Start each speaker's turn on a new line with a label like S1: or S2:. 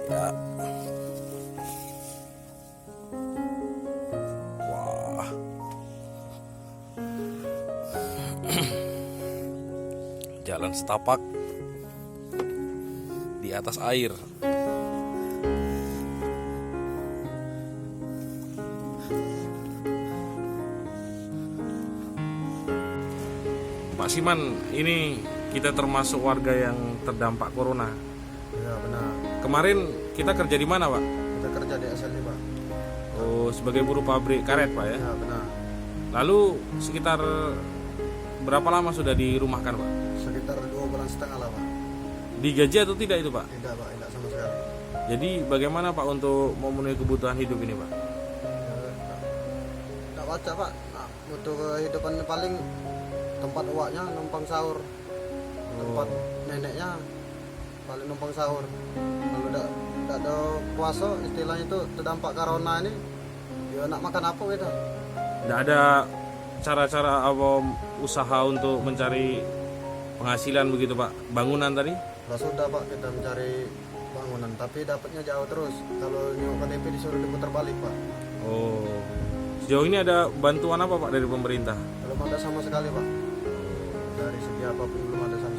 S1: Ya. Wah. Jalan setapak di atas air. Pak Siman, ini kita termasuk warga yang terdampak corona.
S2: Ya benar.
S1: Kemarin kita kerja di mana, Pak?
S2: Kita kerja di SLI, Pak.
S1: Oh, sebagai buruh pabrik karet, Pak ya.
S2: Ya benar.
S1: Lalu sekitar berapa lama sudah dirumahkan, Pak?
S2: Sekitar 2 bulan setengah lah, Pak.
S1: Digaji atau tidak itu, Pak?
S2: Tidak, Pak. Tidak sama sekali.
S1: Jadi bagaimana, Pak, untuk memenuhi kebutuhan hidup ini, Pak?
S2: Tidak baca, Pak. Nah, butuh kehidupan paling tempat uaknya numpang sahur. Tempat neneknya paling numpang sahur. Kalau tidak ada puasa, istilahnya itu terdampak corona ini, ya nak makan apa gitu?
S1: Tidak ada cara-cara apa usaha untuk mencari penghasilan begitu, Pak? Bangunan tadi?
S2: Sudah, Pak, kita mencari bangunan, tapi dapatnya jauh terus. Kalau nyewa KTP disuruh diputar balik, Pak.
S1: Oh, sejauh ini ada bantuan apa, Pak, dari pemerintah?
S2: Belum ada sama sekali, Pak. Dari segi apapun belum ada sama